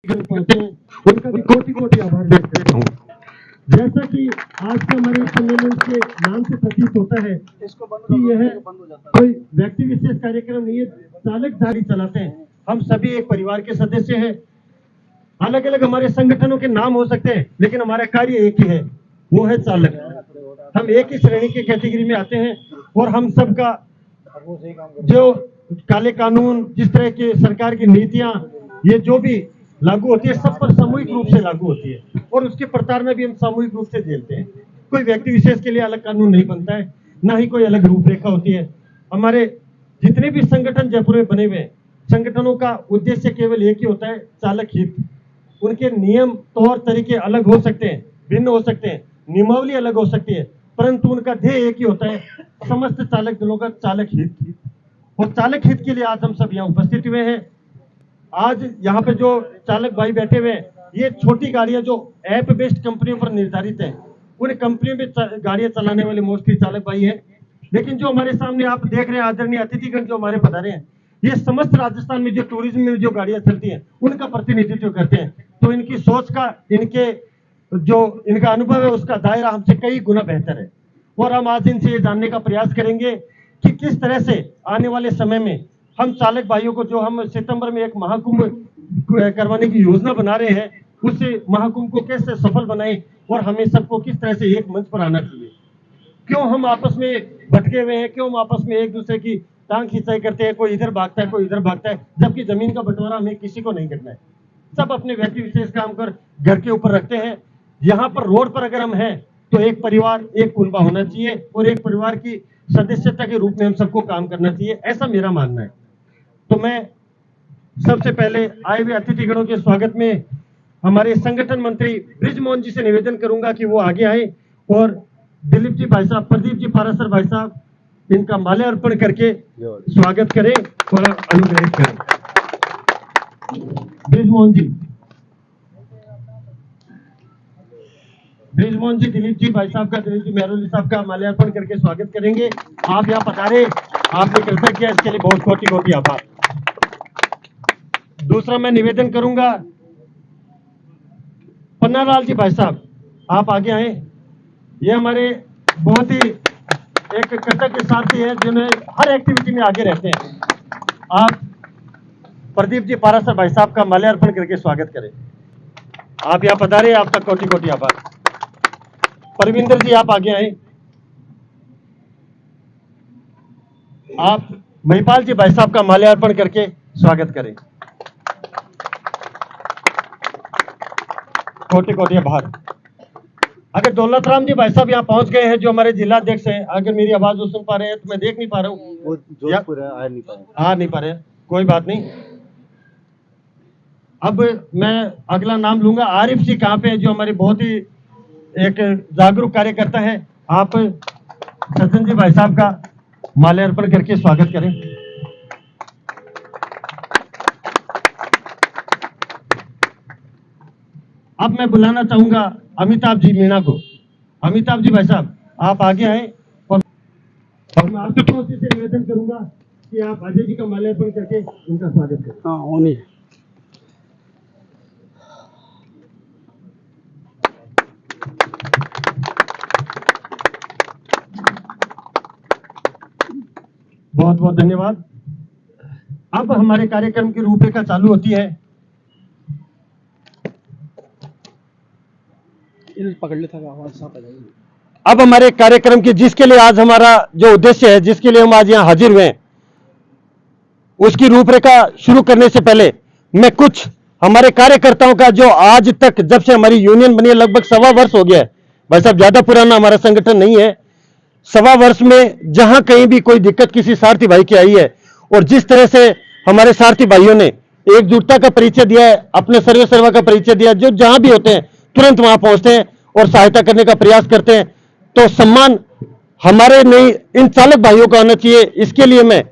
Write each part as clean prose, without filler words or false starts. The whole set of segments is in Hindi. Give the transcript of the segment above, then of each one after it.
पाते हैं उनका भी कोटि कोटि आभार व्यक्त करता हूँ। जैसा कि आज के हमारे सम्मेलन के नाम से प्रतीत होता है कि यह कोई व्यक्ति विशेष कार्यक्रम नहीं है, चालक गाड़ी चलाते हैं। हम सभी एक परिवार के सदस्य हैं। अलग अलग हमारे संगठनों के नाम हो सकते हैं, लेकिन हमारा कार्य एक ही है, वो है चालक। हम एक ही श्रेणी की कैटेगरी में आते हैं और हम सबका जो काले कानून, जिस तरह की सरकार की नीतियां, ये जो भी लागू होती है, सब पर सामूहिक रूप से लागू होती है और उसकी प्रताड़ना भी हम सामूहिक रूप से झेलते हैं। कोई व्यक्ति विशेष के लिए अलग कानून नहीं बनता है, ना ही कोई अलग रूपरेखा होती है। हमारे जितने भी संगठन जयपुर में बने हुए हैं, संगठनों का उद्देश्य केवल एक ही होता है, चालक हित। उनके नियम, तौर तरीके अलग हो सकते हैं, भिन्न हो सकते हैं, नियमावली अलग हो सकती है, परंतु उनका ध्येय एक ही होता है, समस्त चालक दलों का चालक हित। और चालक हित के लिए आज हम सब यहाँ उपस्थित हुए हैं। आज यहाँ पे जो चालक भाई बैठे हुए हैं, ये छोटी गाड़ियां जो ऐप बेस्ड कंपनियों पर निर्धारित है, उन कंपनियों में गाड़ियां चलाने वाले मोस्टली चालक भाई हैं। लेकिन जो हमारे सामने आप देख रहे हैं, आदरणीय अतिथिगण जो हमारे पधारे हैं, ये समस्त राजस्थान में जो टूरिज्म में जो गाड़ियां चलती हैं, उनका प्रतिनिधित्व करते हैं। तो इनकी सोच का, इनका अनुभव है, उसका दायरा हमसे कई गुना बेहतर है। और हम आज इनसे ये जानने का प्रयास करेंगे कि किस तरह से आने वाले समय में हम चालक भाइयों को, जो हम सितंबर में एक महाकुंभ करवाने की योजना बना रहे हैं, उस महाकुंभ को कैसे सफल बनाएं और हमें सबको किस तरह से एक मंच पर आना चाहिए। क्यों हम आपस में भटके हुए हैं, क्यों हम आपस में एक दूसरे की टांग खिंचाई करते हैं, कोई इधर भागता है, कोई इधर भागता है, जबकि जमीन का बंटवारा हमें किसी को नहीं करना है। सब अपने व्यक्ति विशेष काम कर घर के ऊपर रखते हैं। यहाँ पर रोड पर अगर हम हैं तो एक परिवार, एक कुनबा होना चाहिए और एक परिवार की सदस्यता के रूप में हम सबको काम करना चाहिए, ऐसा मेरा मानना है। तो मैं सबसे पहले आए हुए अतिथिगणों के स्वागत में हमारे संगठन मंत्री बृजमोहन जी से निवेदन करूंगा कि वो आगे आए और दिलीप जी भाई साहब, प्रदीप जी पारासर भाई साहब, इनका माल्यार्पण करके स्वागत करें और अनुग्रहित करें। बृजमोहन जी दिलीप जी भाई साहब का, दिलीप जी मेहरोली साहब का माल्यार्पण करके स्वागत करेंगे। आप यहाँ पधारे, आपने कृपया किया, इसके लिए बहुत कोटि कोटि आभार। दूसरा मैं निवेदन करूंगा, पन्नालाल जी भाई साहब, आप आगे आए। ये हमारे बहुत ही एक कृतज्ञ साथी है, जिन्हें हर एक्टिविटी में आगे रहते हैं। आप प्रदीप जी पारासर भाई साहब का माल्यार्पण करके स्वागत करें। आप यहाँ पधारे, आपका कोटि कोटि आभार। परविंदर जी, आप आगे आए। आप महिपाल जी भाई साहब का माल्यार्पण करके स्वागत करें। कोटि कोटि आभार। अगर दौलत राम जी भाई साहब यहाँ पहुंच गए हैं, जो हमारे जिलाध्यक्ष हैं, अगर मेरी आवाज वो सुन पा रहे हैं तो मैं देख नहीं पा रहा हूँ, वो जोधपुर आ नहीं पा रहे, कोई बात नहीं। अब मैं अगला नाम लूंगा, आरिफ जी कहाँ पे है, जो हमारे बहुत ही एक जागरूक कार्यकर्ता है। आप सचिन जी भाई साहब का माल्यार्पण करके स्वागत करें। अब मैं बुलाना चाहूंगा अमिताभ जी मीणा को। अमिताभ जी भाई साहब, आप आगे आए और मैं आपसे निवेदन करूंगा कि आप अजय जी का माल्यार्पण करके उनका स्वागत करें। हाँ, होनी है। बहुत बहुत धन्यवाद। अब हमारे कार्यक्रम की रूपरेखा चालू होती है। पकड़ लेता है। अब हमारे कार्यक्रम की, जिसके लिए आज हमारा जो उद्देश्य है, जिसके लिए हम आज यहाँ हाजिर हुए हैं, उसकी रूपरेखा शुरू करने से पहले मैं कुछ हमारे कार्यकर्ताओं का, जो आज तक, जब से हमारी यूनियन बनी है, लगभग 1.25 वर्ष हो गया है भाई साहब, ज्यादा पुराना हमारा संगठन नहीं है। 1.25 वर्ष में जहां कहीं भी कोई दिक्कत किसी सारथी भाई की आई है, और जिस तरह से हमारे सारथी भाइयों ने एकजुटता का परिचय दिया है, अपने सर्व सेवा का परिचय दिया, जो जहां भी होते हैं तुरंत वहां पहुंचते हैं और सहायता करने का प्रयास करते हैं, तो सम्मान हमारे नहीं, इन चालक भाइयों का होना चाहिए। इसके लिए मैं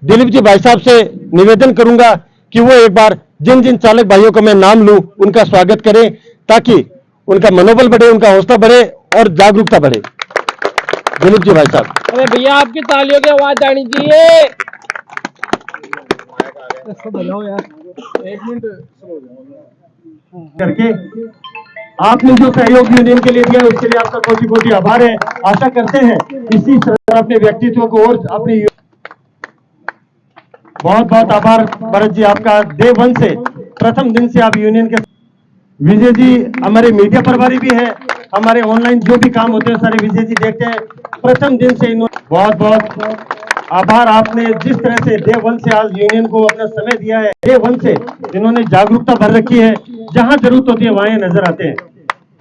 दिलीप जी भाई साहब से निवेदन करूंगा कि वो एक बार जिन जिन चालक भाइयों को मैं नाम लूं, उनका स्वागत करें, ताकि उनका मनोबल बढ़े, उनका हौसला बढ़े और जागरूकता बढ़े। दिलीप जी भाई साहब। अरे भैया, आपकी तालियों की आवाज आनी चाहिए। करके आपने जो सहयोग यूनियन के लिए दिया उसके लिए आपका कोटि कोटि आभार है। आशा करते हैं इसी तरह अपने व्यक्तित्व को और अपनी बहुत बहुत आभार भरत जी आपका। डे 1 से प्रथम दिन से आप यूनियन के विजय जी हमारे मीडिया प्रभारी भी है, हमारे ऑनलाइन जो भी काम होते हैं सारे विजय जी देखते हैं। प्रथम दिन से इन्होंने बहुत बहुत आभार। आपने जिस तरह से डे 1 से आज यूनियन को अपना समय दिया है, डे 1 से इन्होंने जागरूकता भर रखी है, जहां जरूरत होती है वहां नजर आते हैं।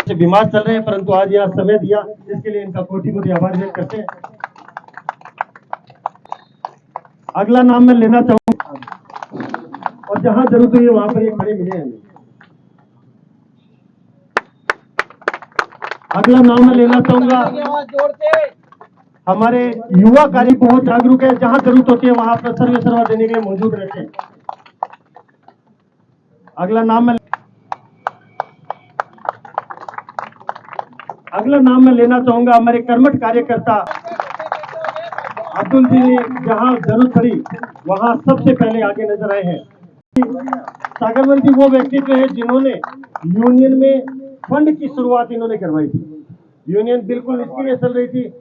बीमार चल रहे हैं परंतु आज यहाँ समय दिया, इसके लिए इनका कोटि कोटि आभार व्यक्त करते हैं। अगला नाम मैं लेना चाहूंगा और जहां जरूरत हुई है वहां पर ये खड़े मिले हैं। अगला नाम मैं लेना चाहूंगा, हमारे युवा कार्य बहुत जागरूक है, जहां जरूरत होती है वहां पर सर्वे सर्वा देने के लिए मौजूद रहते हैं। अगला नाम मैं लेना चाहूंगा हमारे कर्मठ कार्यकर्ता अब्दुल जी ने जहां जरूरत पड़ी वहां सबसे पहले आगे नजर आए हैं। सागरवन जी वो व्यक्तित्व है जिन्होंने यूनियन में फंड की शुरुआत इन्होंने करवाई थी। यूनियन बिल्कुल इसके लिए चल रही थी।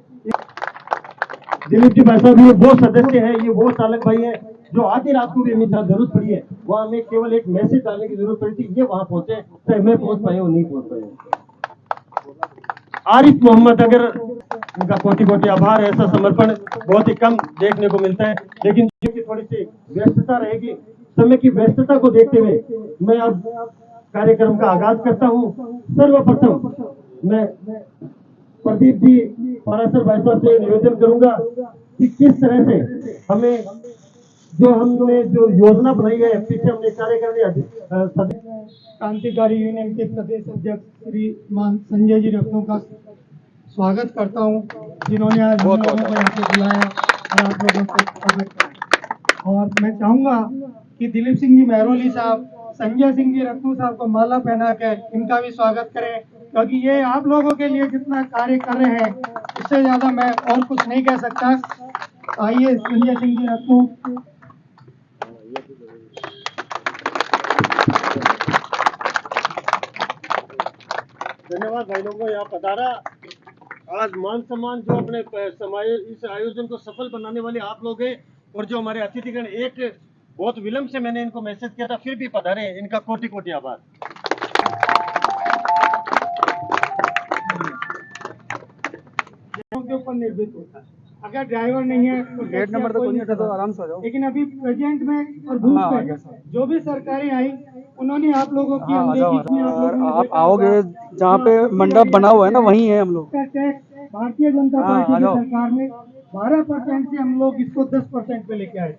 दिलीप जी भाई साहब ये वो सदस्य है, ये वो चालक भाई है जो आधी रात को भी हमें जहाँ जरूरत पड़ी है वहां हमें केवल एक मैसेज डालने की जरूरत पड़ी थी, ये वहां पहुंचे, चाहे मैं पहुंच पाए और नहीं पहुंच पाए। आरिफ मोहम्मद, अगर उनका कोटि कोटि आभार। ऐसा समर्पण बहुत ही कम देखने को मिलता है, लेकिन जिनकी थोड़ी सी व्यस्तता रहेगी, समय की व्यस्तता को देखते हुए मैं अब कार्यक्रम का आगाज करता हूं। सर्वप्रथम मैं प्रदीप जी पराशर भाई साहब से निवेदन करूंगा कि किस तरह से हमने जो योजना बनाई है, पीछे हमने कार्यक्रम क्रांतिकारी यूनियन के प्रदेश अध्यक्ष श्रीमान संजय जी रत्नों का स्वागत करता हूं, जिन्होंने आज हम लोगों को यहाँ पे बुलाया और आप लोगों से स्वागत किया। और मैं चाहूंगा कि दिलीप सिंह जी मेहरोली साहब, संजय सिंह जी रत्नू साहब को माला पहना के इनका भी स्वागत करें, क्योंकि ये आप लोगों के लिए जितना कार्य कर रहे हैं उससे ज्यादा मैं और कुछ नहीं कह सकता। आइए संजय सिंह जी रत्नू। धन्यवाद भाई लोगों को यहाँ पधारा। आज मान सम्मान जो अपने इस आयोजन को सफल बनाने वाले आप लोग हैं, और जो हमारे अतिथिगण, एक बहुत विलंब से मैंने इनको मैसेज किया था फिर भी पधारे, इनका कोटि कोटि आभार। के ऊपर निर्भर होता है, अगर ड्राइवर नहीं है तो गेट नंबर तो नहीं तो आराम से आ जाओ। लेकिन अभी प्रेजेंट में और बूथ पे जो भी सरकारें आई उन्होंने आप लोगों की आप आओगे जहाँ पे मंडप बना हुआ है ना, वहीं है हम लोग। भारतीय जनता पार्टी की सरकार में 12% से हम लोग इसको 10% पे लेके आए।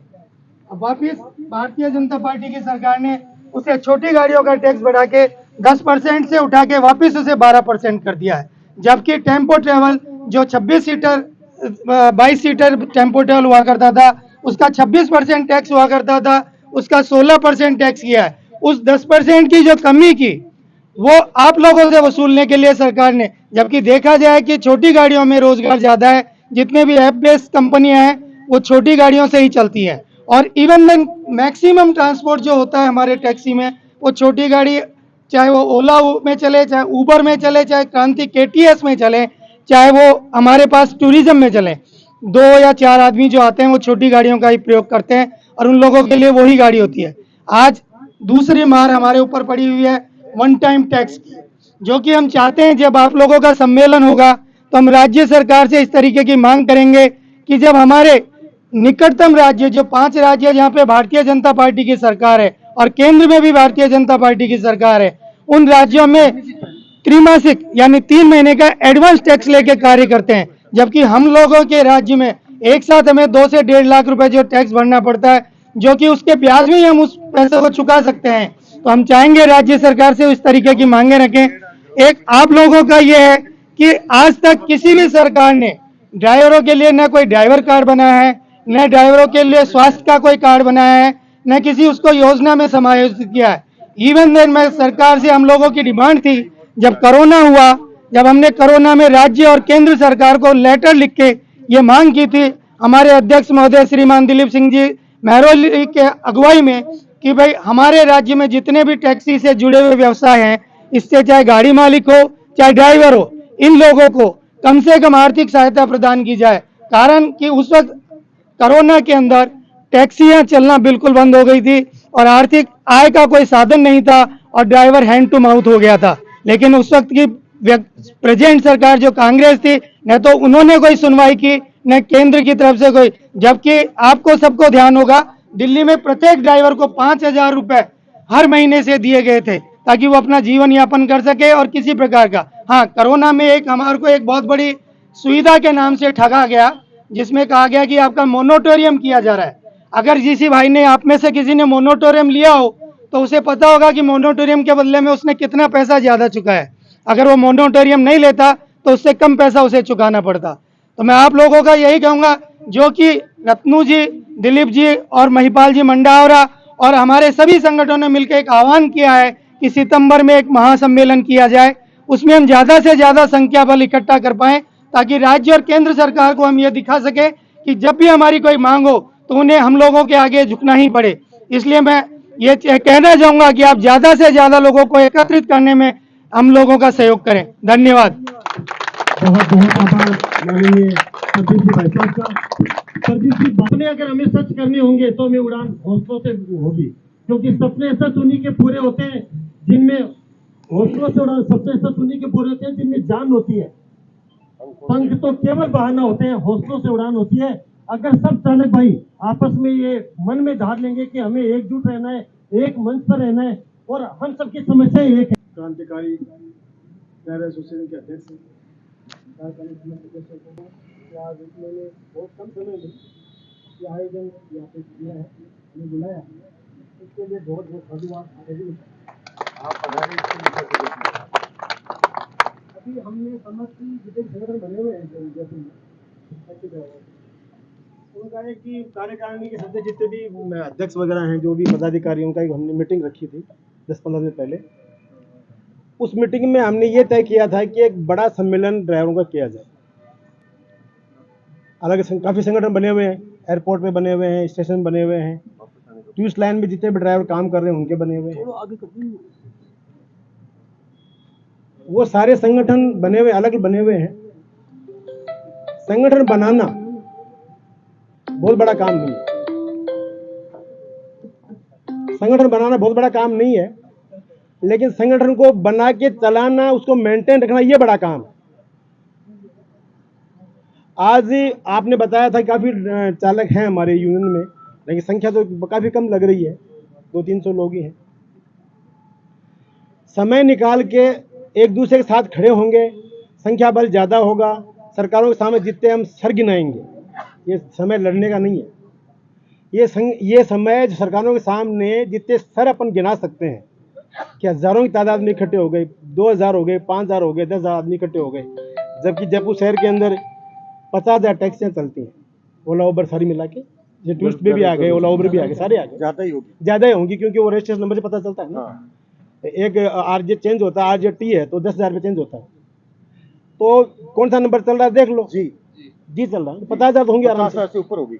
अब वापिस भारतीय जनता पार्टी की सरकार ने उसे छोटी गाड़ियों का टैक्स बढ़ा के 10% से उठा के वापिस उसे 12% कर दिया है। जबकि टेम्पो ट्रेवल जो 26 सीटर 22 सीटर टेम्पो ट्रेवल हुआ करता था, उसका 26% टैक्स हुआ करता था, उसका 16% टैक्स किया है। उस 10% की जो कमी की वो आप लोगों से वसूलने के लिए सरकार ने, जबकि देखा जाए कि छोटी गाड़ियों में रोजगार ज्यादा है, जितने भी ऐप बेस्ड कंपनियां हैं वो छोटी गाड़ियों से ही चलती है, और इवन देन मैक्सिमम ट्रांसपोर्ट जो होता है हमारे टैक्सी में वो छोटी गाड़ी, चाहे वो ओला में चले, चाहे उबर में चले, चाहे क्रांति KTS में चले, चाहे वो हमारे पास टूरिज्म में चले, 2 या 4 आदमी जो आते हैं वो छोटी गाड़ियों का ही प्रयोग करते हैं और उन लोगों के लिए वही गाड़ी होती है। आज दूसरी मार हमारे ऊपर पड़ी हुई है वन टाइम टैक्स की, जो कि हम चाहते हैं जब आप लोगों का सम्मेलन होगा तो हम राज्य सरकार से इस तरीके की मांग करेंगे कि जब हमारे निकटतम राज्य जो 5 राज्य जहाँ पे भारतीय जनता पार्टी की सरकार है और केंद्र में भी भारतीय जनता पार्टी की सरकार है, उन राज्यों में त्रैमासिक यानी 3 महीने का एडवांस टैक्स लेके कार्य करते हैं, जबकि हम लोगों के राज्य में एक साथ हमें 2 से 1.5 लाख रुपए जो टैक्स भरना पड़ता है, जो कि उसके ब्याज में ही हम उस पैसे को चुका सकते हैं। तो हम चाहेंगे राज्य सरकार से इस तरीके की मांगे रखें। एक आप लोगों का ये है कि आज तक किसी भी सरकार ने ड्राइवरों के लिए न कोई ड्राइवर कार्ड बनाया है, न ड्राइवरों के लिए स्वास्थ्य का कोई कार्ड बनाया है, न किसी उसको योजना में समायोजित किया है। इवन देन में सरकार से हम लोगों की डिमांड थी, जब कोरोना हुआ, जब हमने कोरोना में राज्य और केंद्र सरकार को लेटर लिख के ये मांग की थी, हमारे अध्यक्ष महोदय श्रीमान दिलीप सिंह जी महरौली के अगुवाई में कि भाई हमारे राज्य में जितने भी टैक्सी से जुड़े हुए व्यवसाय हैं, इससे चाहे गाड़ी मालिक हो चाहे ड्राइवर हो, इन लोगों को कम से कम आर्थिक सहायता प्रदान की जाए। कारण कि उस वक्त कोरोना के अंदर टैक्सियां चलना बिल्कुल बंद हो गई थी और आर्थिक आय का कोई साधन नहीं था और ड्राइवर हैंड टू माउथ हो गया था। लेकिन उस वक्त की प्रेजेंट सरकार जो कांग्रेस थी, न तो उन्होंने कोई सुनवाई की न केंद्र की तरफ से कोई, जबकि आपको सबको ध्यान होगा दिल्ली में प्रत्येक ड्राइवर को 5,000 रुपए हर महीने से दिए गए थे ताकि वो अपना जीवन यापन कर सके और किसी प्रकार का। हाँ, कोरोना में एक हमारे को एक बहुत बड़ी सुविधा के नाम से ठगा गया, जिसमें कहा गया कि आपका मोनिटोरियम किया जा रहा है। अगर किसी भाई ने, आप में से किसी ने मोनिटोरियम लिया हो तो उसे पता होगा कि मोनिटोरियम के बदले में उसने कितना पैसा ज्यादा चुका है। अगर वो मोनिटोरियम नहीं लेता तो उससे कम पैसा उसे चुकाना पड़ता। तो मैं आप लोगों का यही कहूंगा, जो कि रत्नू जी, दिलीप जी और महिपाल जी मंडावरा और हमारे सभी संगठनों ने मिलकर एक आह्वान किया है कि सितंबर में एक महासम्मेलन किया जाए, उसमें हम ज्यादा से ज्यादा संख्या बल इकट्ठा कर पाएं ताकि राज्य और केंद्र सरकार को हम ये दिखा सके कि जब भी हमारी कोई मांग हो तो उन्हें हम लोगों के आगे झुकना ही पड़े। इसलिए मैं ये कहना चाहूंगा कि आप ज्यादा से ज्यादा लोगों को एकत्रित करने में हम लोगों का सहयोग करें। धन्यवाद। बहुत बहुत आभार माननीय प्रदीप जी भाई साहब का। प्रदीप जी, सपने अगर हमें सच करने होंगे तो हमें उड़ान हौसलों से होगी, क्योंकि सपने सच उन्हीं के पूरे होते हैं जिनमें हौसलों से उड़ान, सपने सच उन्हीं के पूरे होते हैं जिनमें जान होती है। पंख तो केवल बहाना होते हैं, हौसलों से उड़ान होती है। अगर सब चालक भाई आपस में ये मन में धार लेंगे कि हमें एकजुट रहना है, एक मंच पर रहना है और हम सबकी समस्याएं एक है। क्रांतिकारी ड्राइवर एसोसिएशन के अध्यक्ष हैं, आज मैंने बहुत कम समय में ये आयोजन यहाँ पे किया है, हमें बुलाया, इसके लिए बहुत बहुत धन्यवाद। अभी हमने समझ की जितने संगठन बने हुए हैं जयपुर में, उनका एक कि कार्यकारिणी के सदस्य जितने भी अध्यक्ष वगैरह हैं, जो भी पदाधिकारी, उनका एक हमने मीटिंग रखी थी 10-15 दिन पहले। उस मीटिंग में हमने ये तय किया था कि एक बड़ा सम्मेलन ड्राइवरों का किया जाए। अलग काफ़ी संगठन बने हुए हैं, एयरपोर्ट में बने हुए हैं, स्टेशन बने हुए हैं, टूरिस्ट लाइन में जितने भी ड्राइवर काम कर रहे हैं उनके बने हुए हैं। वो सारे संगठन बने हुए, अलग बने हुए हैं। संगठन बनाना बहुत बड़ा काम नहीं है, संगठन बनाना बहुत बड़ा काम नहीं है, लेकिन संगठन को बना के चलाना, उसको मेंटेन रखना, ये बड़ा काम है। आज आपने बताया था काफ़ी चालक हैं हमारे यूनियन में, लेकिन संख्या तो काफ़ी कम लग रही है, 200-300 लोग ही हैं। समय निकाल के एक दूसरे के साथ खड़े होंगे, संख्या बल ज़्यादा होगा, सरकारों के सामने जितने हम सर गिनाएंगे। ये समय लड़ने का नहीं है, ये समय सरकारों के सामने जितने सर अपन गिना सकते हैं कि हज़ारों की तादाद में इकट्ठे हो गए, 2,000 हो गए, 5,000 हो गए, 10,000 आदमी इकट्ठे हो गए, जबकि जयपुर शहर के अंदर 50,000 टैक्सियाँ चलती हैं, ओला उबर सारी मिला के। ये टूरिस्ट पे भी आ गए, ओला उबर भी आ गए, सारे आ गए। ज़्यादा ही होंगी क्योंकि वो रजिस्ट्रेशन नंबर से पता चलता है ना। एक आरजे चेंज होता है, आरजे टी है तो 10,000 पे चेंज होता है। तो कौन सा नंबर चल रहा है देख लो। जी चल रहा है, 50,000 तो होंगे, आराम से ऊपर होगी।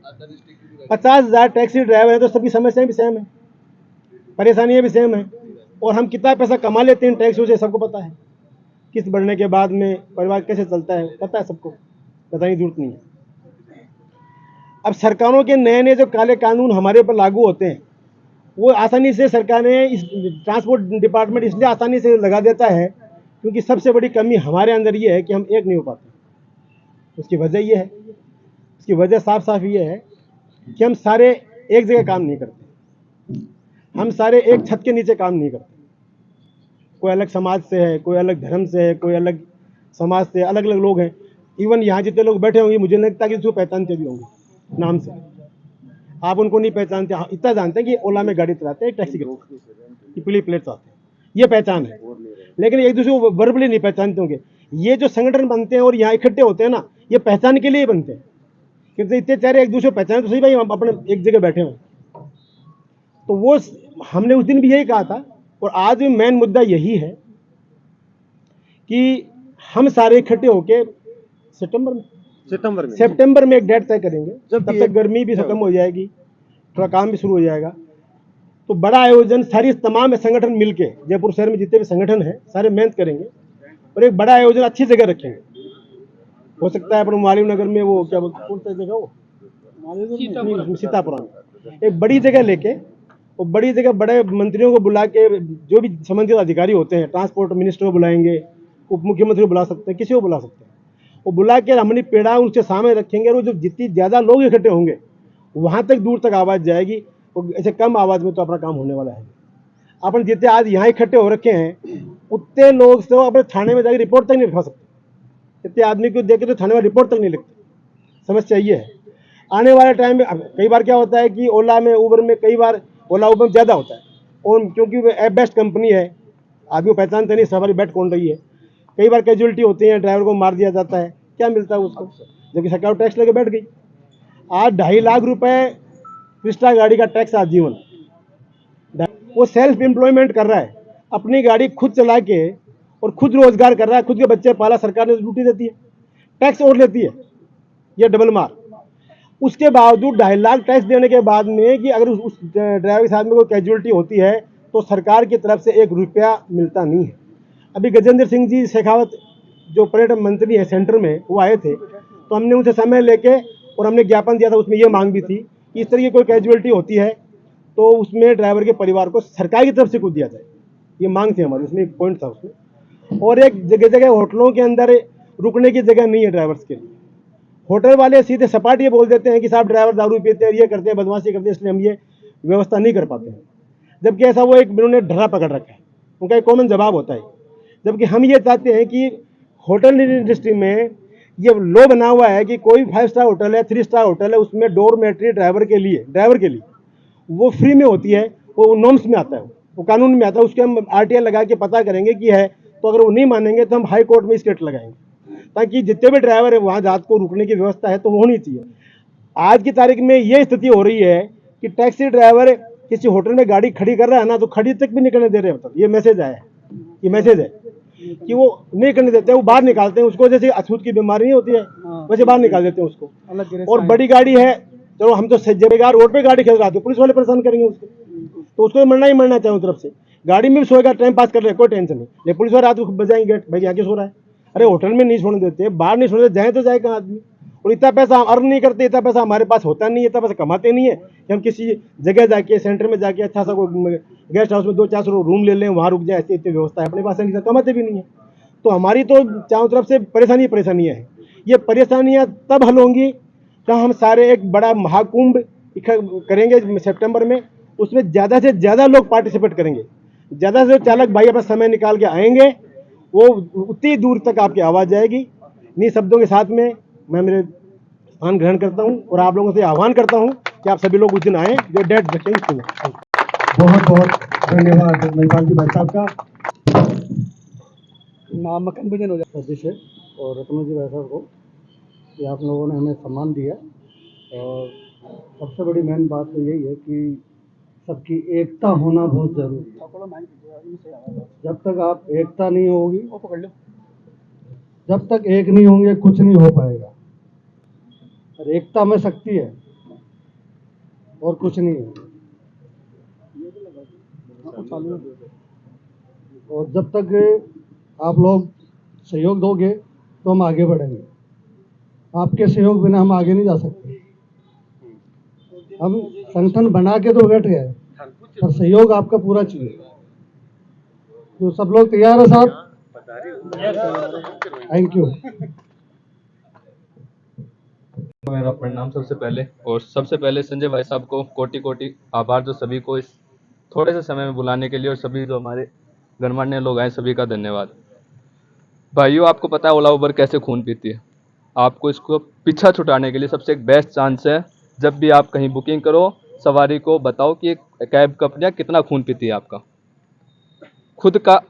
50,000 टैक्सी ड्राइवर है तो सबकी समस्याएं भी सेम है, परेशानियां भी सेम है, और हम कितना पैसा कमा लेते हैं टैक्स से सबको पता है। किस्त बढ़ने के बाद में परिवार कैसे चलता है पता है सबको, बताने की जरूरत नहीं है। अब सरकारों के नए नए जो काले कानून हमारे ऊपर लागू होते हैं, वो आसानी से सरकारें, इस ट्रांसपोर्ट डिपार्टमेंट इसलिए आसानी से लगा देता है क्योंकि सबसे बड़ी कमी हमारे अंदर ये है कि हम एक नहीं हो पाते। उसकी वजह ये है, उसकी वजह साफ साफ ये है कि हम सारे एक जगह काम नहीं करते, हम सारे एक छत के नीचे काम नहीं करते। कोई अलग समाज से है, कोई अलग धर्म से है, कोई अलग समाज से, अलग अलग लोग हैं। इवन यहाँ जितने लोग बैठे होंगे मुझे नहीं लगता कि उसको पहचानते भी होंगे नाम से। आप उनको नहीं पहचानते, हाँ इतना जानते हैं कि ओला में गाड़ी चलाते हैं, टैक्सी की पीली प्लेट्स आते हैं, ये पहचान है, लेकिन एक दूसरे को वर्बली नहीं पहचानते होंगे। ये जो संगठन बनते हैं और यहाँ इकट्ठे होते हैं ना, ये पहचान के लिए ही बनते हैं, क्योंकि इतने चेहरे एक दूसरे को पहचाने तो सही भाई हम अपने एक जगह बैठे हैं। तो वो हमने उस दिन भी यही कहा था, और आज भी मेन मुद्दा यही है कि हम सारे इकट्ठे होके सितंबर में एक डेट तय करेंगे, जब तक गर्मी भी खत्म हो जाएगी, थोड़ा काम भी शुरू हो जाएगा। तो बड़ा आयोजन सारी तमाम संगठन मिलके, जयपुर शहर में जितने भी संगठन हैं सारे मेहनत करेंगे और एक बड़ा आयोजन अच्छी जगह रखेंगे। हो सकता है अपने मालवीय नगर में, वो क्या बोलते कौन सा जगह, वो सीतापुरम, एक बड़ी जगह लेके, वो बड़ी जगह बड़े मंत्रियों को बुला के, जो भी संबंधित अधिकारी होते हैं, ट्रांसपोर्ट मिनिस्टर को बुलाएंगे, उप मुख्यमंत्री को बुला सकते हैं, किसी को बुला सकते हैं, वो बुला के हमने पेड़ा उनके सामने रखेंगे और जो जितनी ज़्यादा लोग इकट्ठे होंगे वहाँ तक दूर तक आवाज़ जाएगी। और ऐसे कम आवाज़ में तो अपना काम होने वाला है। अपन जितने आज यहाँ इकट्ठे हो रखे हैं उतने लोग से अपने थाने में जाकर रिपोर्ट तक नहीं लिखवा सकते। इतने आदमी को देख के तो थाने में रिपोर्ट तक नहीं लिखते। समस्या ये है। आने वाले टाइम में कई बार क्या होता है कि ओला में, उबर में, कई बार ओला उबर ज़्यादा होता है, और क्योंकि वो ऐप बेस्ट कंपनी है, आदमी को पहचानते नहीं सवारी बैठ कौन रही है। कई बार कैजुअलिटी होती है, ड्राइवर को मार दिया जाता है, क्या मिलता है उसको, जबकि सरकार टैक्स लेके बैठ गई। आज 2.5 लाख रुपए क्रिस्टा गाड़ी का टैक्स आजीवन। वो सेल्फ एम्प्लॉयमेंट कर रहा है, अपनी गाड़ी खुद चला के और खुद रोजगार कर रहा है, खुद के बच्चे पाला, सरकार ने ड्यूटी देती है, टैक्स और लेती है, ये डबल मार। उसके बावजूद 2.5 लाख टैक्स देने के बाद में कि अगर उस ड्राइवर के साथ में कोई कैजुअलिटी होती है तो सरकार की तरफ से 1 रुपया मिलता नहीं है। अभी गजेंद्र सिंह जी शेखावत जो पर्यटन मंत्री है सेंटर में, वो आए थे, तो हमने उनसे समय लेके और हमने ज्ञापन दिया था, उसमें ये मांग भी थी कि इस तरह की कोई कैजुअलिटी होती है तो उसमें ड्राइवर के परिवार को सरकार की तरफ से कुछ दिया जाए। ये मांग थी हमारी, उसमें एक पॉइंट था उसमें। और एक जगह जगह होटलों के अंदर रुकने की जगह नहीं है ड्राइवर्स के लिए। होटल वाले सीधे सपाट ये बोल देते हैं कि साहब ड्राइवर दारू पीते हैं, ये करते हैं, बदमाशी करते हैं, इसलिए हम ये व्यवस्था नहीं कर पाते हैं। जबकि ऐसा वो एक उन्होंने ढर्रा पकड़ रखा है, उनका एक कॉमन जवाब होता है। जबकि हम ये चाहते हैं कि होटल इंडस्ट्री में ये लॉ बना हुआ है कि कोई 5 स्टार होटल है, 3 स्टार होटल है, उसमें डोरमेट्री ड्राइवर के लिए वो फ्री में होती है, वो नॉर्म्स में आता है, वो कानून में आता है। उसके हम आरटीआई लगा के पता करेंगे कि है, तो अगर वो नहीं मानेंगे तो हम हाई कोर्ट में स्टेट लगाएंगे, ताकि जितने भी ड्राइवर है वहाँ रात को रुकने की व्यवस्था है तो होनी चाहिए। आज की तारीख में ये स्थिति हो रही है कि टैक्सी ड्राइवर किसी होटल में गाड़ी खड़ी कर रहा है ना, तो खड़ी तक भी निकलने दे रहे हैं। मतलब ये मैसेज आया है, ये मैसेज है कि वो नहीं करने देते, वो बाहर निकालते हैं उसको, जैसे अछूत की बीमारी नहीं होती है वैसे बाहर निकाल देते हैं उसको। और बड़ी गाड़ी है, चलो हम तो जगह रोड पे गाड़ी खेल रहा है, पुलिस वाले परेशान करेंगे उसको, तो उसको मरना ही मरना चाहिए तरफ से। गाड़ी में भी सोएगा, टाइम पास कर रहे हैं, कोई टेंशन नहीं, लेकिन पुलिस वाले रात को बजाएंगे गेट, भाई आगे सो रहा है। अरे होटल में नहीं सोने देते, बाहर नहीं सोने देते, जाए तो जाए कहाँ आदमी। और इतना पैसा हम अर्न नहीं करते, इतना पैसा हमारे पास होता नहीं है, इतना पैसा कमाते नहीं है कि हम किसी जगह जाके, सेंटर में जाके अच्छा सा कोई गेस्ट हाउस में 2-4 रूम ले लें, वहाँ रुक जाए, ऐसी इतनी व्यवस्था है अपने पास नहीं, कमाते भी नहीं है। तो हमारी तो चारों तरफ से परेशानियाँ हैं। ये परेशानियाँ तब हल होंगी जब हम सारे एक बड़ा महाकुंभ करेंगे सितंबर में, उसमें ज़्यादा से ज़्यादा लोग पार्टिसिपेट करेंगे, ज़्यादा से चालक भाई अपना समय निकाल के आएंगे, वो उतनी दूर तक आपकी आवाज़ जाएगी। इन्हीं शब्दों के साथ में मैं मेरे स्थान ग्रहण करता हूँ और आप लोगों से आह्वान करता हूँ कि आप सभी लोग उस दिन आएँ जो डेट रखेंगे सुने। बहुत बहुत धन्यवाद महिपाल जी भाई साहब का। नामांकन भजन हो जाता है और रत्न जी भाई साहब को कि आप लोगों ने हमें सम्मान दिया। और सबसे बड़ी मेन बात तो यही है कि सबकी एकता होना बहुत जरूरी है। जब तक आप एकता नहीं होगी, जब तक एक नहीं होंगे कुछ नहीं हो पाएगा। और एकता में शक्ति है और कुछ नहीं है। और जब तक आप लोग सहयोग दोगे तो हम आगे बढ़ेंगे। आपके सहयोग बिना हम आगे नहीं जा सकते। हम संगठन बना के तो बैठ गए, पर सहयोग आपका पूरा चाहिए। तो सब लोग तैयार है साहब? Thank you. मेरा प्रणाम सबसे पहले, और सबसे पहले संजय भाई साहब को कोटि कोटि आभार, जो सभी को इस थोड़े से समय में बुलाने के लिए, और सभी जो हमारे गणमान्य लोग आए सभी का धन्यवाद। भाइयों, आपको पता है ओला उबर कैसे खून पीती है। आपको इसको पीछा छुटाने के लिए सबसे एक बेस्ट चांस है, जब भी आप कहीं बुकिंग करो, सवारी को बताओ कि कैब कंपनियाँ कितना खून पीती है आपका। खुद का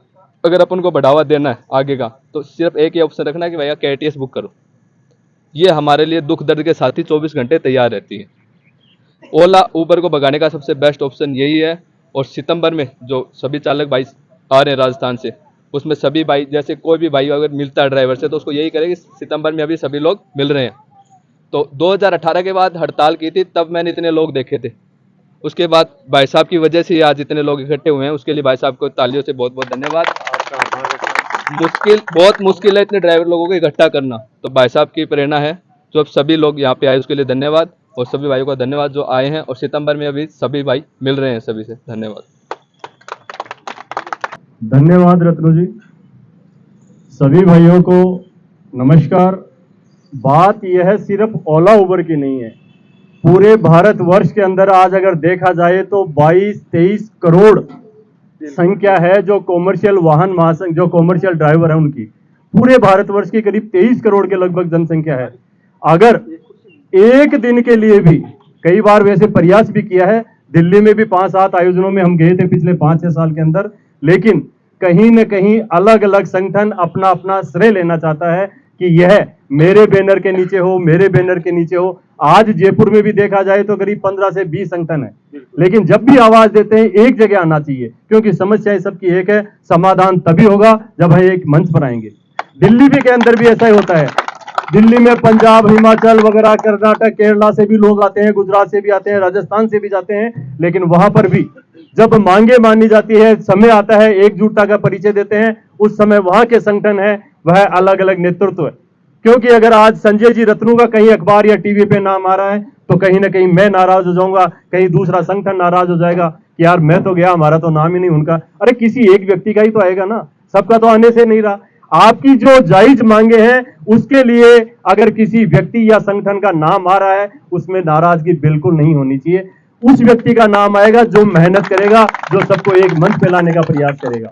अगर अपन को बढ़ावा देना है आगे का, तो सिर्फ एक ही ऑप्शन रखना है कि भैया KTS बुक करो। ये हमारे लिए दुख दर्द के साथ ही 24 घंटे तैयार रहती है। ओला उबर को भगाने का सबसे बेस्ट ऑप्शन यही है। और सितंबर में जो सभी चालक भाई आ रहे हैं राजस्थान से, उसमें सभी भाई, जैसे कोई भी भाई अगर मिलता है ड्राइवर से, तो उसको यही करें कि सितंबर में अभी सभी लोग मिल रहे हैं। तो 2018 के बाद हड़ताल की थी, तब मैंने इतने लोग देखे थे, उसके बाद भाई साहब की वजह से आज इतने लोग इकट्ठे हुए हैं, उसके लिए भाई साहब को तालियों से बहुत बहुत धन्यवाद। बहुत मुश्किल है इतने ड्राइवर लोगों को इकट्ठा करना, तो भाई साहब की प्रेरणा है जो अब सभी लोग यहाँ पे आए उसके लिए धन्यवाद, और सभी भाइयों का धन्यवाद जो आए हैं, और सितंबर में अभी सभी भाई मिल रहे हैं सभी से। धन्यवाद। धन्यवाद रत्नू जी। सभी भाइयों को नमस्कार। बात यह सिर्फ ओला उबर की नहीं है, पूरे भारतवर्ष के अंदर आज अगर देखा जाए तो 22-23 करोड़ संख्या है जो कॉमर्शियल वाहन महासंघ, जो कॉमर्शियल ड्राइवर है उनकी, पूरे भारतवर्ष की करीब 23 करोड़ के लगभग जनसंख्या है। अगर एक दिन के लिए भी, कई बार वैसे प्रयास भी किया है, दिल्ली में भी 5-7 आयोजनों में हम गए थे पिछले 5-6 साल के अंदर, लेकिन कहीं न कहीं अलग अलग संगठन अपना अपना श्रेय लेना चाहता है कि यह मेरे बैनर के नीचे हो, मेरे बैनर के नीचे हो। आज जयपुर में भी देखा जाए तो करीब 15 से 20 संगठन है, लेकिन जब भी आवाज देते हैं एक जगह आना चाहिए, क्योंकि समस्याएं सबकी एक है। समाधान तभी होगा जब हम एक मंच पर आएंगे। दिल्ली भी के अंदर भी ऐसा ही होता है। दिल्ली में पंजाब, हिमाचल वगैरह, कर्नाटक, केरला से भी लोग आते हैं, गुजरात से भी आते हैं, राजस्थान से भी जाते हैं, लेकिन वहां पर भी जब मांगे मानी जाती है, समय आता है, एकजुटता का परिचय देते हैं, उस समय वहां के संगठन है वह अलग अलग नेतृत्व है। क्योंकि अगर आज संजय जी रत्नू का कहीं अखबार या टीवी पे नाम आ रहा है तो कहीं ना कहीं मैं नाराज हो जाऊंगा, कहीं दूसरा संगठन नाराज हो जाएगा कि यार मैं तो गया, हमारा तो नाम ही नहीं उनका। अरे किसी एक व्यक्ति का ही तो आएगा ना, सबका तो आने से नहीं रहा। आपकी जो जायज मांगे हैं उसके लिए अगर किसी व्यक्ति या संगठन का नाम आ रहा है, उसमें नाराजगी बिल्कुल नहीं होनी चाहिए। उस व्यक्ति का नाम आएगा जो मेहनत करेगा, जो सबको एक मंच पे लाने का प्रयास करेगा।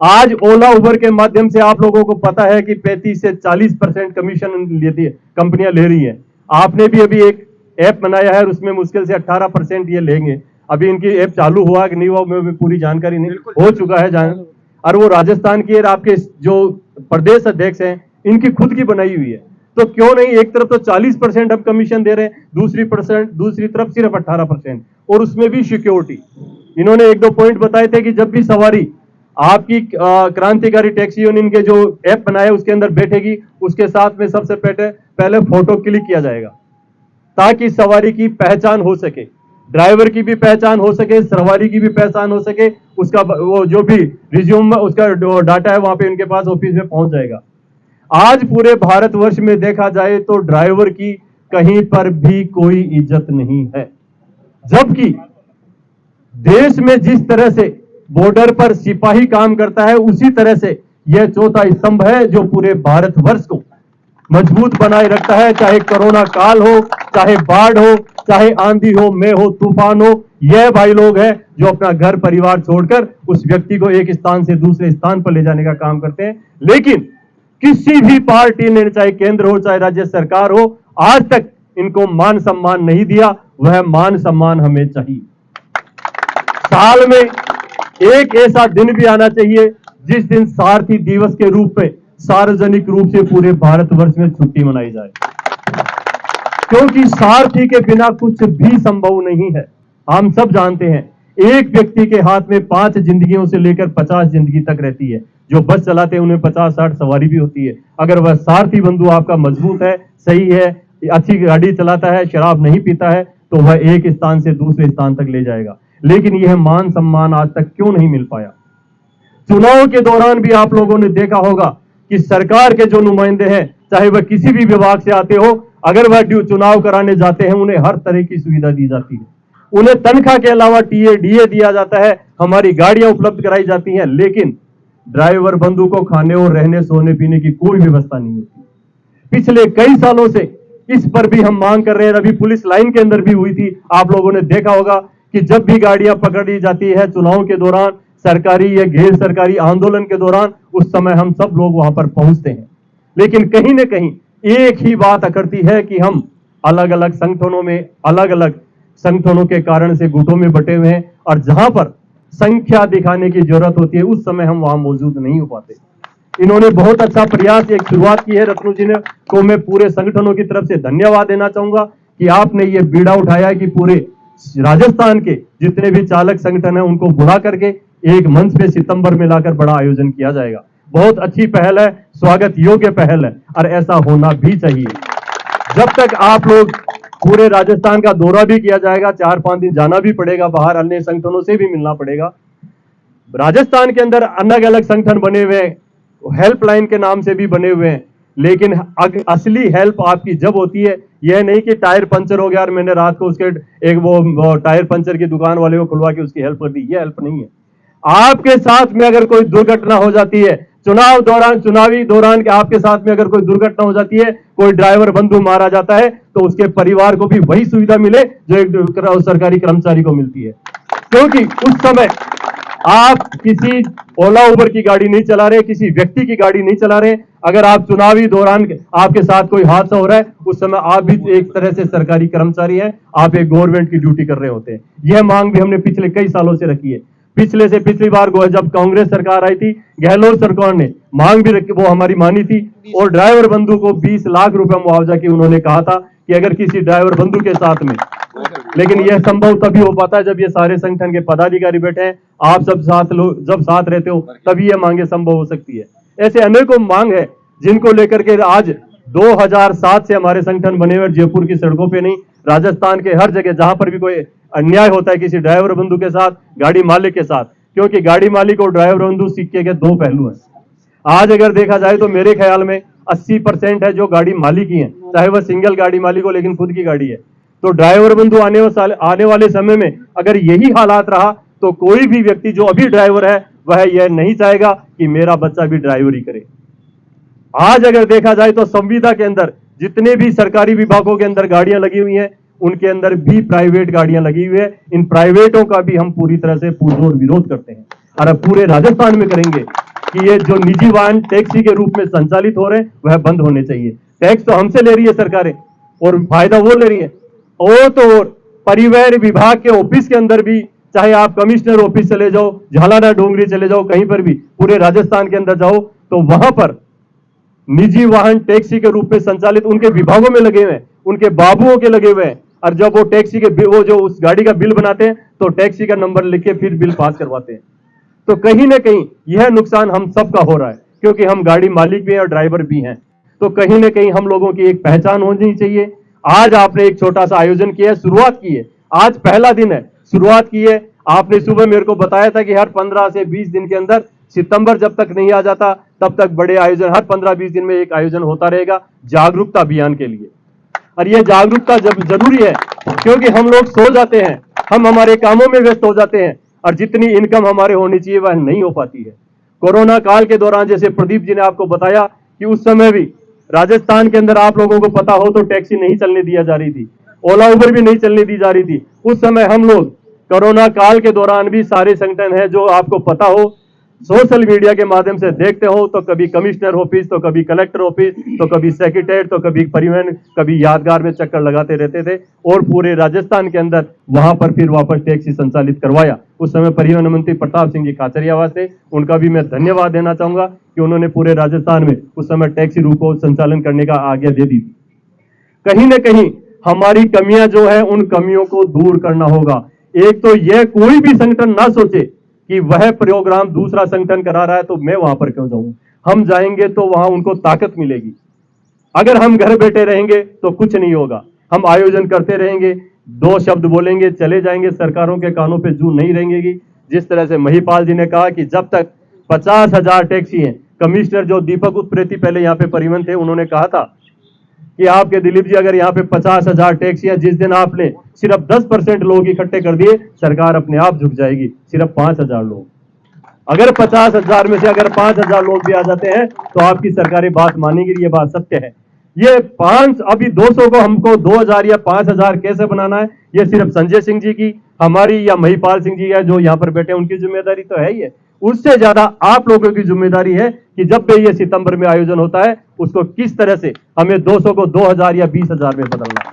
आज ओला उबर के माध्यम से आप लोगों को पता है कि 35 से 40% कमीशन लेती है, कंपनियां ले रही हैं। आपने भी अभी एक ऐप बनाया है, उसमें मुश्किल से 18% ये लेंगे। अभी इनकी ऐप चालू हुआ कि नहीं हुआ मैं पूरी जानकारी नहीं, हो चुका है जान। और वो राजस्थान की, आपके जो प्रदेश अध्यक्ष हैं इनकी खुद की बनाई हुई है। तो क्यों नहीं, एक तरफ तो 40% अब कमीशन दे रहे हैं, दूसरी तरफ सिर्फ 18%, और उसमें भी सिक्योरिटी। इन्होंने 1-2 पॉइंट बताए थे कि जब भी सवारी आपकी क्रांतिकारी टैक्सी यूनियन के जो ऐप बनाया उसके अंदर बैठेगी, उसके साथ में सबसे पहले फोटो क्लिक किया जाएगा ताकि सवारी की पहचान हो सके, ड्राइवर की भी पहचान हो सके, सवारी की भी पहचान हो सके। उसका वो जो भी रिज्यूम उसका डाटा है वहां पे उनके पास ऑफिस में पहुंच जाएगा। आज पूरे भारतवर्ष में देखा जाए तो ड्राइवर की कहीं पर भी कोई इज्जत नहीं है, जबकि देश में जिस तरह से बॉर्डर पर सिपाही काम करता है उसी तरह से यह चौथा स्तंभ है जो पूरे भारतवर्ष को मजबूत बनाए रखता है। चाहे कोरोना काल हो, चाहे बाढ़ हो, चाहे आंधी हो, में हो, तूफान हो, यह भाई लोग हैं जो अपना घर परिवार छोड़कर उस व्यक्ति को एक स्थान से दूसरे स्थान पर ले जाने का काम करते हैं। लेकिन किसी भी पार्टी ने, चाहे केंद्र हो चाहे राज्य सरकार हो, आज तक इनको मान सम्मान नहीं दिया। वह मान सम्मान हमें चाहिए। साल में एक ऐसा दिन भी आना चाहिए जिस दिन सारथी दिवस के रूप में सार्वजनिक रूप से पूरे भारतवर्ष में छुट्टी मनाई जाए, क्योंकि सारथी के बिना कुछ भी संभव नहीं है। हम सब जानते हैं एक व्यक्ति के हाथ में 5 जिंदगियों से लेकर 50 जिंदगी तक रहती है। जो बस चलाते हैं उन्हें 50-60 सवारी भी होती है। अगर वह सारथी बंधु आपका मजबूत है, सही है, अच्छी गाड़ी चलाता है, शराब नहीं पीता है, तो वह एक स्थान से दूसरे स्थान तक ले जाएगा। लेकिन यह मान सम्मान आज तक क्यों नहीं मिल पाया? चुनाव के दौरान भी आप लोगों ने देखा होगा कि सरकार के जो नुमाइंदे हैं, चाहे वह किसी भी विभाग से आते हो, अगर वह चुनाव कराने जाते हैं उन्हें हर तरह की सुविधा दी जाती है। उन्हें तनख्वाह के अलावा टीए डीए दिया जाता है, हमारी गाड़ियां उपलब्ध कराई जाती हैं, लेकिन ड्राइवर बंधु को खाने और रहने सोने पीने की कोई व्यवस्था नहीं होती। पिछले कई सालों से इस पर भी हम मांग कर रहे हैं। अभी पुलिस लाइन के अंदर भी हुई थी, आप लोगों ने देखा होगा कि जब भी गाड़ियां पकड़ी जाती है चुनाव के दौरान, सरकारी या गैर सरकारी आंदोलन के दौरान, उस समय हम सब लोग वहां पर पहुंचते हैं। लेकिन कहीं न कहीं एक ही बात अकड़ती है कि हम अलग अलग संगठनों में, अलग अलग संगठनों के कारण से गुटों में बटे हुए हैं, और जहां पर संख्या दिखाने की जरूरत होती है उस समय हम वहां मौजूद नहीं हो पाते। इन्होंने बहुत अच्छा प्रयास, एक शुरुआत की है रत्नू जी ने, को मैं पूरे संगठनों की तरफ से धन्यवाद देना चाहूंगा कि आपने ये बीड़ा उठाया कि पूरे राजस्थान के जितने भी चालक संगठन है उनको बुला करके एक मंच पे सितंबर में लाकर बड़ा आयोजन किया जाएगा। बहुत अच्छी पहल है, स्वागत योग्य पहल है, और ऐसा होना भी चाहिए। जब तक आप लोग पूरे राजस्थान का दौरा भी किया जाएगा, 4-5 दिन जाना भी पड़ेगा बाहर, अन्य संगठनों से भी मिलना पड़ेगा। राजस्थान के अंदर अलग अलग संगठन बने हुए हैं, हेल्पलाइन के नाम से भी बने हुए हैं, लेकिन असली हेल्प आपकी जब होती है, यह नहीं कि टायर पंचर हो गया और मैंने रात को उसके एक वो टायर पंचर की दुकान वाले को खुलवा के उसकी हेल्प कर दी, यह हेल्प नहीं है। आपके साथ में अगर कोई दुर्घटना हो जाती है, चुनावी दौरान के आपके साथ में अगर कोई दुर्घटना हो जाती है, कोई ड्राइवर बंधु मारा जाता है, तो उसके परिवार को भी वही सुविधा मिले जो एक सरकारी कर्मचारी को मिलती है। क्योंकि उस समय आप किसी ओला उबर की गाड़ी नहीं चला रहे, किसी व्यक्ति की गाड़ी नहीं चला रहे। अगर आप चुनावी दौरान आपके साथ कोई हादसा हो रहा है, उस समय आप भी एक तरह से सरकारी कर्मचारी हैं, आप एक गवर्नमेंट की ड्यूटी कर रहे होते हैं। यह मांग भी हमने पिछले कई सालों से रखी है। पिछले से पिछली बार जब कांग्रेस सरकार आई थी, गहलोत सरकार ने मांग भी रखी, वो हमारी मानी थी, और ड्राइवर बंधु को 20 लाख रुपए मुआवजा की उन्होंने कहा था कि अगर किसी ड्राइवर बंधु के साथ में, लेकिन यह संभव तभी हो पाता है जब ये सारे संगठन के पदाधिकारी बैठे हैं, आप सब जब साथ रहते हो तभी ये मांगे संभव हो सकती है। ऐसे अनेकों मांग है जिनको लेकर के आज 2007 से हमारे संगठन बने हुए, जयपुर की सड़कों पे नहीं, राजस्थान के हर जगह जहां पर भी कोई अन्याय होता है किसी ड्राइवर बंधु के साथ, गाड़ी मालिक के साथ, क्योंकि गाड़ी मालिक और ड्राइवर बंधु सिक्के के दो पहलू हैं। आज अगर देखा जाए तो मेरे ख्याल में 80% है जो गाड़ी मालिक ही है, चाहे वह सिंगल गाड़ी मालिक हो लेकिन खुद की गाड़ी है। तो ड्राइवर बंधु आने वाले समय में अगर यही हालात रहा तो कोई भी व्यक्ति जो अभी ड्राइवर है वह यह नहीं चाहेगा कि मेरा बच्चा भी ड्राइवरी करे। आज अगर देखा जाए तो संविदा के अंदर जितने भी सरकारी विभागों के अंदर गाड़ियां लगी हुई हैं, उनके अंदर भी प्राइवेट गाड़ियां लगी हुई है। इन प्राइवेटों का भी हम पूरी तरह से पुरजोर विरोध करते हैं और अब पूरे राजस्थान में करेंगे कि ये जो निजी वाहन टैक्सी के रूप में संचालित हो रहे हैं वह बंद होने चाहिए। टैक्स तो हमसे ले रही है सरकारें और फायदा वो ले रही है। और तो परिवहन विभाग के ऑफिस के अंदर भी, चाहे आप कमिश्नर ऑफिस चले जाओ, झालाना डोंगरी चले जाओ, कहीं पर भी पूरे राजस्थान के अंदर जाओ तो वहां पर निजी वाहन टैक्सी के रूप में संचालित उनके विभागों में लगे हुए हैं, उनके बाबुओं के लगे हुए हैं। और जब वो टैक्सी के वो जो उस गाड़ी का बिल बनाते हैं तो टैक्सी का नंबर लिख के फिर बिल पास करवाते हैं। तो कहीं ना कहीं यह नुकसान हम सबका हो रहा है, क्योंकि हम गाड़ी मालिक भी हैं और ड्राइवर भी हैं। तो कहीं ना कहीं हम लोगों की एक पहचान होनी चाहिए। आज आपने एक छोटा सा आयोजन किया है, शुरुआत की है, आज पहला दिन है, शुरुआत की है। आपने सुबह मेरे को बताया था कि हर 15 से 20 दिन के अंदर, सितंबर जब तक नहीं आ जाता तब तक बड़े आयोजन हर 15-20 दिन में एक आयोजन होता रहेगा जागरूकता अभियान के लिए। और यह जागरूकता जब जरूरी है क्योंकि हम लोग सो जाते हैं, हम हमारे कामों में व्यस्त हो जाते हैं और जितनी इनकम हमारे होनी चाहिए वह नहीं हो पाती है। कोरोना काल के दौरान जैसे प्रदीप जी ने आपको बताया कि उस समय भी राजस्थान के अंदर आप लोगों को पता हो तो टैक्सी नहीं चलने दिया जा रही थी, ओला उबर भी नहीं चलने दी जा रही थी। उस समय हम लोग कोरोना काल के दौरान भी सारे संगठन है जो आपको पता हो, सोशल मीडिया के माध्यम से देखते हो तो कभी कमिश्नर ऑफिस, तो कभी कलेक्टर ऑफिस, तो कभी सेक्रेटरीट, तो कभी परिवहन, कभी यादगार में चक्कर लगाते रहते थे और पूरे राजस्थान के अंदर वहां पर फिर वापस टैक्सी संचालित करवाया। उस समय परिवहन मंत्री प्रताप सिंह जी खाचरियावास थे, उनका भी मैं धन्यवाद देना चाहूंगा कि उन्होंने पूरे राजस्थान में उस समय टैक्सी रूट को संचालन करने का आज्ञा दे दी थी। कहीं ना कहीं हमारी कमियां जो है उन कमियों को दूर करना होगा। एक तो यह कोई भी संगठन ना सोचे कि वह प्रोग्राम दूसरा संगठन करा रहा है तो मैं वहां पर क्यों जाऊं। हम जाएंगे तो वहां उनको ताकत मिलेगी। अगर हम घर बैठे रहेंगे तो कुछ नहीं होगा। हम आयोजन करते रहेंगे, 2 शब्द बोलेंगे, चले जाएंगे, सरकारों के कानों पे जू नहीं रहेंगी। जिस तरह से महिपाल जी ने कहा कि जब तक 50,000 टैक्सी हैं, कमिश्नर जो दीपक उत्प्रेती पहले यहाँ पे परिवहन थे, उन्होंने कहा था कि आपके दिलीप जी अगर यहाँ पे 50,000 टैक्सी है, जिस दिन आपने सिर्फ 10% लोग इकट्ठे कर दिए, सरकार अपने आप झुक जाएगी। सिर्फ 5,000 लोग, अगर 50,000 में से अगर 5,000 लोग भी आ जाते हैं तो आपकी सरकारें बात मानेगी। ये बात सत्य है। ये अभी 200 को हमको 2,000 या 5,000 कैसे बनाना है, ये सिर्फ संजय सिंह जी की, हमारी या महिपाल सिंह जी है जो यहाँ पर बैठे, उनकी जिम्मेदारी तो है ही है। उससे ज्यादा आप लोगों की जिम्मेदारी है कि जब भी ये सितंबर में आयोजन होता है उसको किस तरह से हमें 200 को 2,000 या 20,000 में बदलना है।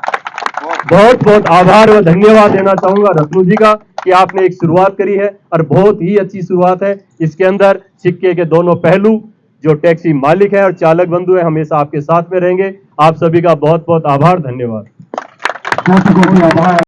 बहुत बहुत आभार व धन्यवाद देना चाहूंगा रत्नू जी का कि आपने एक शुरुआत करी है और बहुत ही अच्छी शुरुआत है। इसके अंदर सिक्के के दोनों पहलू, जो टैक्सी मालिक है और चालक बंधु है, हमेशा आपके साथ में रहेंगे। आप सभी का बहुत बहुत आभार, धन्यवाद।